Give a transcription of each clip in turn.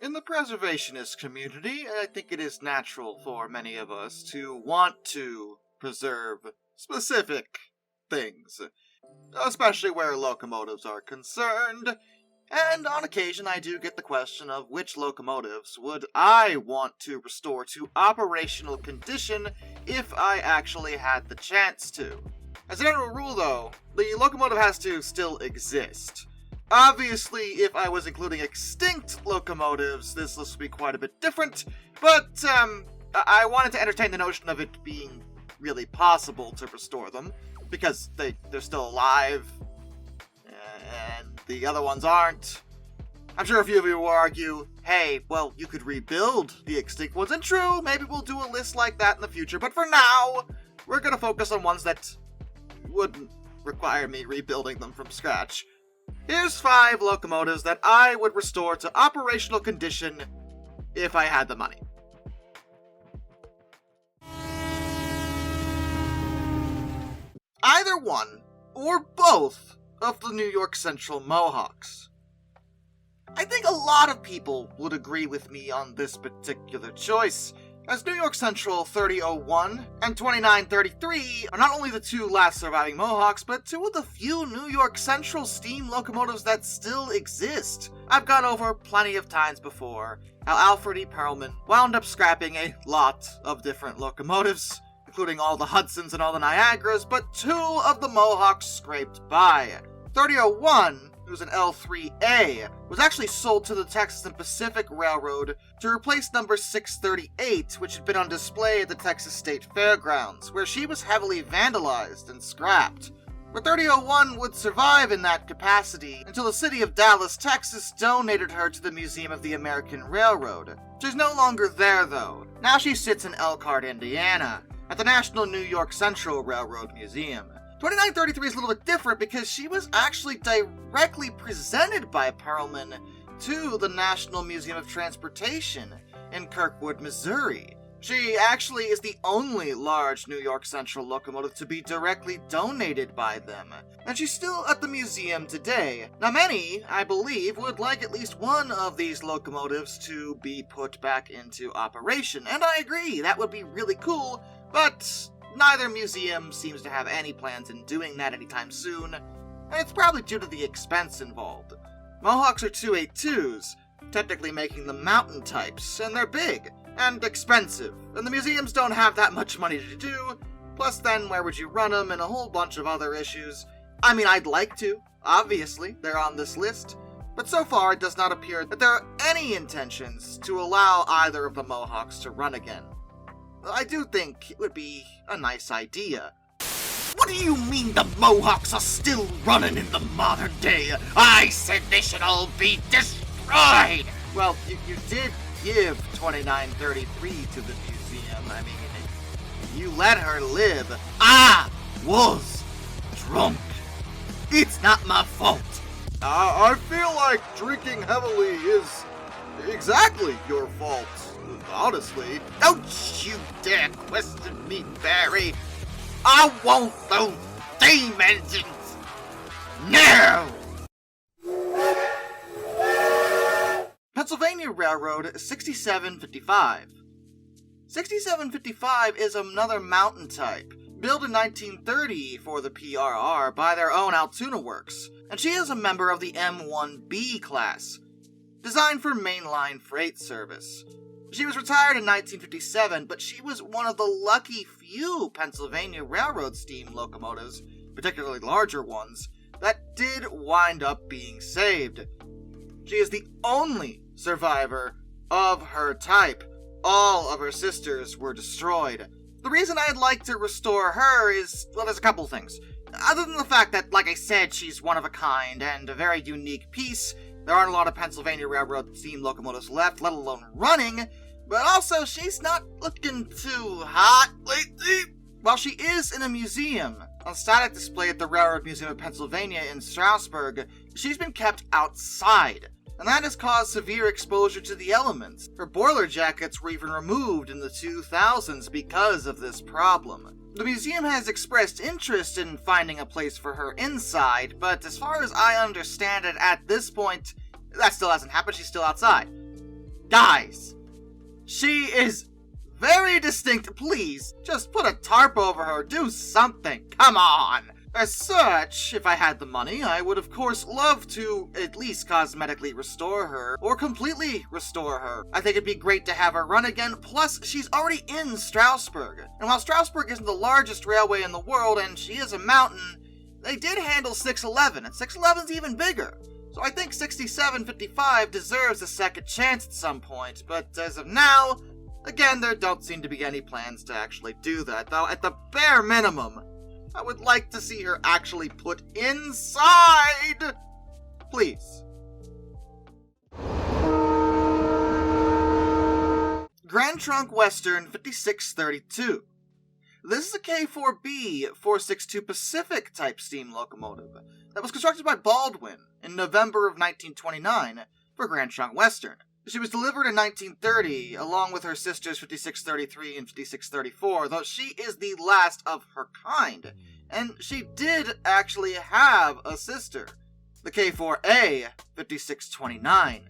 In the preservationist community, I think it is natural for many of us to want to preserve specific things, especially where locomotives are concerned. And on occasion I do get the question of which locomotives would I want to restore to operational condition if I actually had the chance to. As a general rule though, the locomotive has to still exist. Obviously, if I was including extinct locomotives, this list would be quite a bit different, but I wanted to entertain the notion of it being really possible to restore them, because they're still alive, and the other ones aren't. I'm sure a few of you will argue, hey, well, you could rebuild the extinct ones, and true, maybe we'll do a list like that in the future, but for now, we're gonna focus on ones that wouldn't require me rebuilding them from scratch. Here's 5 locomotives that I would restore to operational condition if I had the money. Either one, or both, of the New York Central Mohawks. I think a lot of people would agree with me on this particular choice, as New York Central 3001 and 2933 are not only the 2 last surviving Mohawks, but 2 of the few New York Central steam locomotives that still exist. I've gone over plenty of times before how Alfred E. Perelman wound up scrapping a lot of different locomotives, including all the Hudsons and all the Niagaras, but 2 of the Mohawks scraped by. 3001, it was an L3A, was actually sold to the Texas and Pacific Railroad to replace number 638, which had been on display at the Texas State Fairgrounds, where she was heavily vandalized and scrapped. But 3001 would survive in that capacity until the city of Dallas, Texas donated her to the Museum of the American Railroad. She's no longer there, though. Now she sits in Elkhart, Indiana, at the National New York Central Railroad Museum. 2933 is a little bit different because she was actually directly presented by Perelman to the National Museum of Transportation in Kirkwood, Missouri. She actually is the only large New York Central locomotive to be directly donated by them, and she's still at the museum today. Now many, I believe, would like at least one of these locomotives to be put back into operation, and I agree, that would be really cool, but neither museum seems to have any plans in doing that anytime soon, and it's probably due to the expense involved. Mohawks are 282s, technically making them mountain types, and they're big and expensive, and the museums don't have that much money to do, plus then where would you run them, and a whole bunch of other issues. I mean, I'd like to, obviously, they're on this list, but so far it does not appear that there are any intentions to allow either of the Mohawks to run again. I do think it would be a nice idea. What do you mean the Mohawks are still running in the modern day? I said they should all be destroyed! Well, you did give 2933 to the museum. I mean, you let her live. I was drunk. It's not my fault. I feel like drinking heavily is exactly your fault, honestly. Don't you dare question me, Barry. I want those steam engines now! Pennsylvania Railroad 6755. 6755 is another mountain type, built in 1930 for the PRR by their own Altoona Works, and she is a member of the M1B class, designed for mainline freight service. She was retired in 1957, but she was one of the lucky few Pennsylvania Railroad steam locomotives, particularly larger ones, that did wind up being saved. She is the only survivor of her type. All of her sisters were destroyed. The reason I'd like to restore her is, well, there's a couple things. Other than the fact that, like I said, she's one of a kind and a very unique piece, there aren't a lot of Pennsylvania Railroad steam locomotives left, let alone running, but also she's not looking too hot lately. While she is in a museum, on static display at the Railroad Museum of Pennsylvania in Strasburg, she's been kept outside, and that has caused severe exposure to the elements. Her boiler jackets were even removed in the 2000s because of this problem. The museum has expressed interest in finding a place for her inside, but as far as I understand it at this point, that still hasn't happened, she's still outside. Guys, she is very distinct. Please, just put a tarp over her. Do something. Come on. As such, if I had the money, I would of course love to at least cosmetically restore her, or completely restore her. I think it'd be great to have her run again, plus she's already in Strasbourg. And while Strasbourg isn't the largest railway in the world, and she is a mountain, they did handle 611, and 611's even bigger. So I think 6755 deserves a second chance at some point, but as of now, again, there don't seem to be any plans to actually do that, though at the bare minimum, I would like to see her actually put inside! Please. Grand Trunk Western 5632. This is a K4B 462 Pacific type steam locomotive that was constructed by Baldwin in November of 1929 for Grand Trunk Western. She was delivered in 1930 along with her sisters 5633 and 5634, though she is the last of her kind. And she did actually have a sister, the K4A 5629.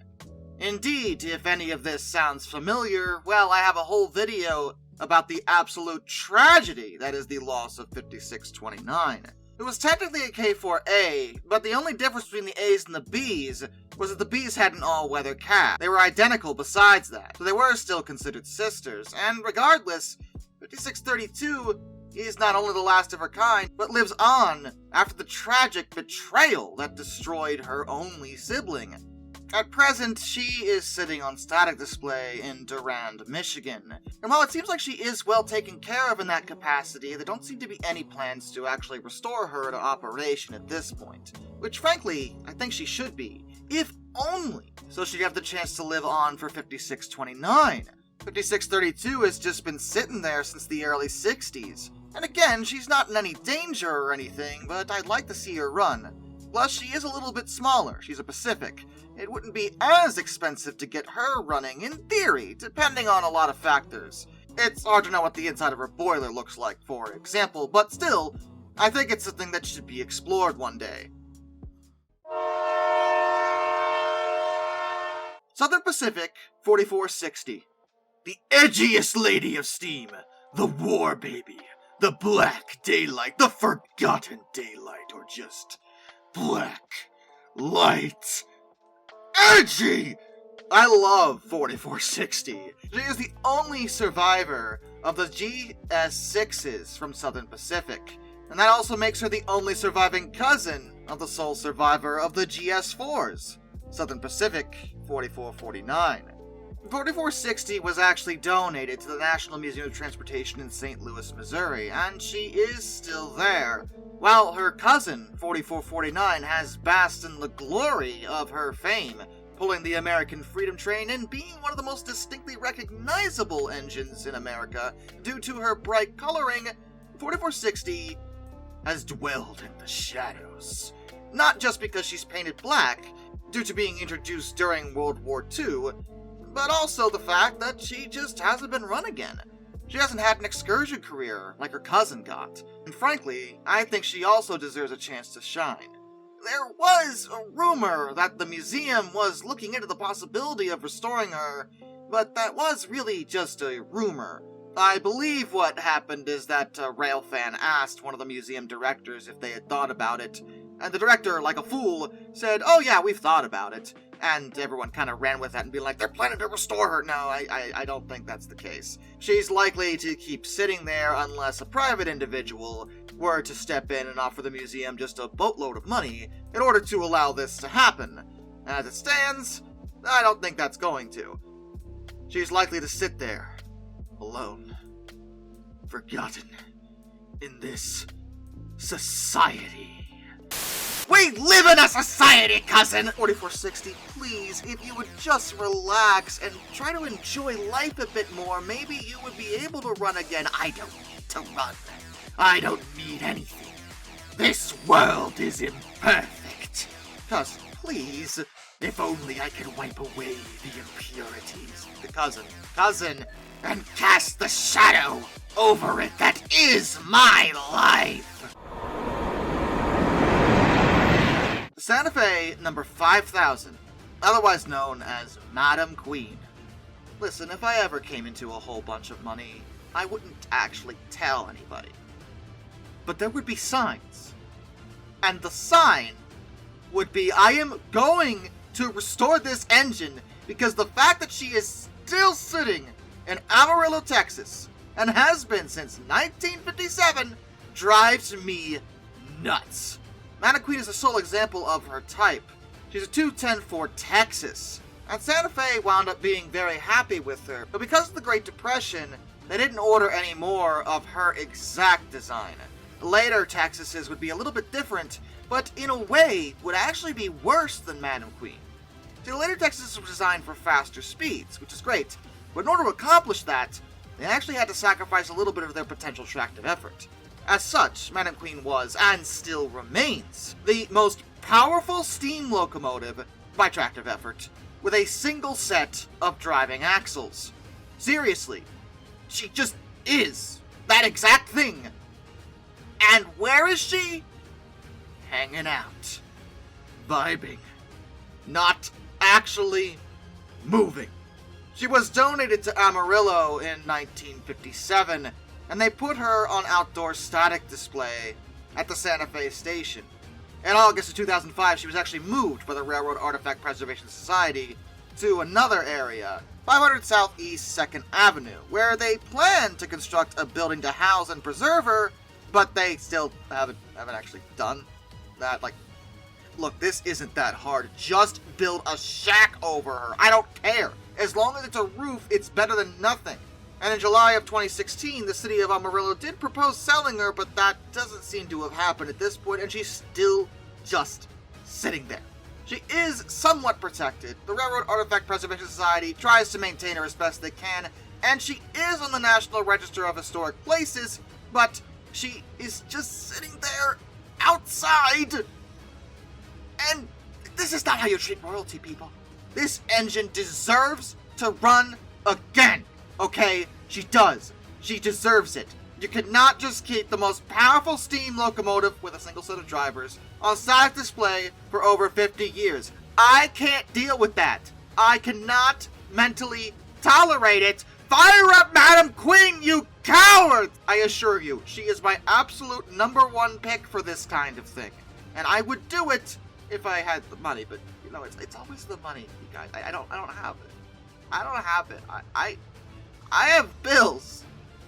Indeed, if any of this sounds familiar, well, I have a whole video about the absolute tragedy that is the loss of 5629. It was technically a K4A, but the only difference between the A's and the B's was that the B's had an all-weather cab. They were identical besides that, so they were still considered sisters, and regardless, 5632 is not only the last of her kind, but lives on after the tragic betrayal that destroyed her only sibling. At present, she is sitting on static display in Durand, Michigan. And while it seems like she is well taken care of in that capacity, there don't seem to be any plans to actually restore her to operation at this point. Which frankly, I think she should be. If only so she'd have the chance to live on for 5629. 5632 has just been sitting there since the early 60s. And again, she's not in any danger or anything, but I'd like to see her run. Plus, she is a little bit smaller. She's a Pacific. It wouldn't be as expensive to get her running, in theory, depending on a lot of factors. It's hard to know what the inside of her boiler looks like, for example, but still, I think it's something that should be explored one day. Southern Pacific 4460. The edgiest lady of steam, the war baby, the black daylight, the forgotten daylight, or just black light. Edgy! I love 4460. She is the only survivor of the GS6s from Southern Pacific, and that also makes her the only surviving cousin of the sole survivor of the GS4s, Southern Pacific 4449. 4460 was actually donated to the National Museum of Transportation in St. Louis, Missouri, and she is still there, while her cousin, 4449, has basked in the glory of her fame, pulling the American Freedom Train and being one of the most distinctly recognizable engines in America due to her bright coloring. 4460 has dwelled in the shadows. Not just because she's painted black, due to being introduced during World War II, but also the fact that she just hasn't been run again. She hasn't had an excursion career like her cousin got, and frankly, I think she also deserves a chance to shine. There was a rumor that the museum was looking into the possibility of restoring her, but that was really just a rumor. I believe what happened is that a railfan asked one of the museum directors if they had thought about it, and the director, like a fool, said, "Oh yeah, we've thought about it." And everyone kind of ran with that and be like, "They're planning to restore her." No, I don't think that's the case. She's likely to keep sitting there unless a private individual were to step in and offer the museum just a boatload of money in order to allow this to happen. As it stands, I don't think that's going to. She's likely to sit there, alone, forgotten, in this society. We live in a society, cousin! 4460, please, if you would just relax and try to enjoy life a bit more, maybe you would be able to run again. I don't need to run. I don't need anything. This world is imperfect. Cousin, please. If only I could wipe away the impurities. The cousin, and cast the shadow over it that is my life. Santa Fe number 5000, otherwise known as Madam Queen. Listen, if I ever came into a whole bunch of money, I wouldn't actually tell anybody. But there would be signs. And the sign would be, I am going to restore this engine because the fact that she is still sitting in Amarillo, Texas, and has been since 1957, drives me nuts. Madam Queen is a sole example of her type. She's a 210 for Texas, and Santa Fe wound up being very happy with her, but because of the Great Depression, they didn't order any more of her exact design. Later Texases would be a little bit different, but in a way would actually be worse than Madam Queen. See, the later Texases were designed for faster speeds, which is great, but in order to accomplish that, they actually had to sacrifice a little bit of their potential tractive effort. As such, Madam Queen was, and still remains, the most powerful steam locomotive by tractive effort, with a single set of driving axles. Seriously, she just is that exact thing. And where is she? Hanging out. Vibing. Not actually moving. She was donated to Amarillo in 1957, and they put her on outdoor static display at the Santa Fe station. In August of 2005, she was actually moved by the Railroad Artifact Preservation Society to another area, 500 Southeast 2nd Avenue, where they plan to construct a building to house and preserve her, but they still haven't actually done that. Like, look, this isn't that hard. Just build a shack over her. I don't care. As long as it's a roof, it's better than nothing. And in July of 2016, the city of Amarillo did propose selling her, but that doesn't seem to have happened at this point, and she's still just sitting there. She is somewhat protected. The Railroad Artifact Preservation Society tries to maintain her as best they can, and she is on the National Register of Historic Places, but she is just sitting there outside. And this is not how you treat royalty, people. This engine deserves to run again. Okay, she does. She deserves it. You cannot just keep the most powerful steam locomotive with a single set of drivers on static display for over 50 years. I can't deal with that. I cannot mentally tolerate it. Fire up Madam Queen, you cowards! I assure you, she is my absolute #1 pick for this kind of thing. And I would do it if I had the money, but you know, it's always the money, you guys. I don't have it. I don't have it. I have bills,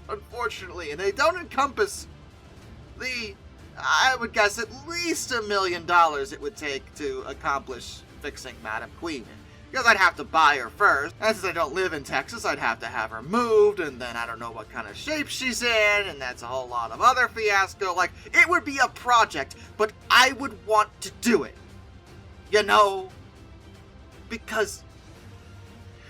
unfortunately, and they don't encompass the, I would guess, at least $1 million it would take to accomplish fixing Madam Queen. Because I'd have to buy her first, and since I don't live in Texas, I'd have to have her moved, and then I don't know what kind of shape she's in, and that's a whole lot of other fiasco. Like, it would be a project, but I would want to do it. You know? Because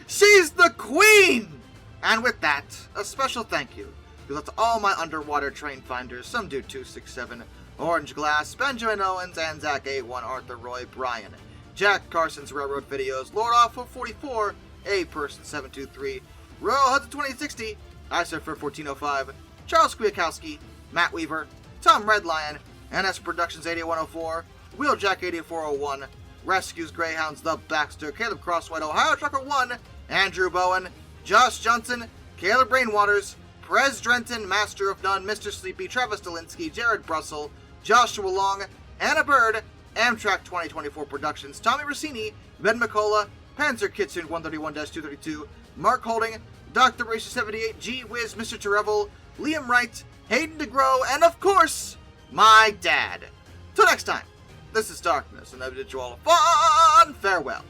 she's the queen! And with that, a special thank you goes out to all my underwater train finders, Some Dude 267, Orange Glass, Benjamin Owens, and Zach A1, Arthur Roy, Brian, Jack Carson's Railroad Videos, Lord Awful 44, A Person 723, Royal Hudson 2060, I Surfer 1405, Charles Kwiatkowski, Matt Weaver, Tom Redlion, NS Productions 8104, Wheeljack 8401, Rescues Greyhounds The Baxter, Caleb Crosswhite, Ohio Trucker 1, Andrew Bowen, Josh Johnson, Caleb Rainwaters, Perez Drenton, Master of None, Mr. Sleepy, Travis Delinsky, Jared Brussel, Joshua Long, Hannah Bird, Amtrak 2024 Productions, Tommy Rossini, Ben McCullough, Panzer Kitsune 131-232, Mark Holding, Dr. Racer 78, G Wiz, Mr. Terevel, Liam Wright, Hayden DeGrow, and of course, my dad. Till next time, this is Darkness, and I bid you all a fun farewell.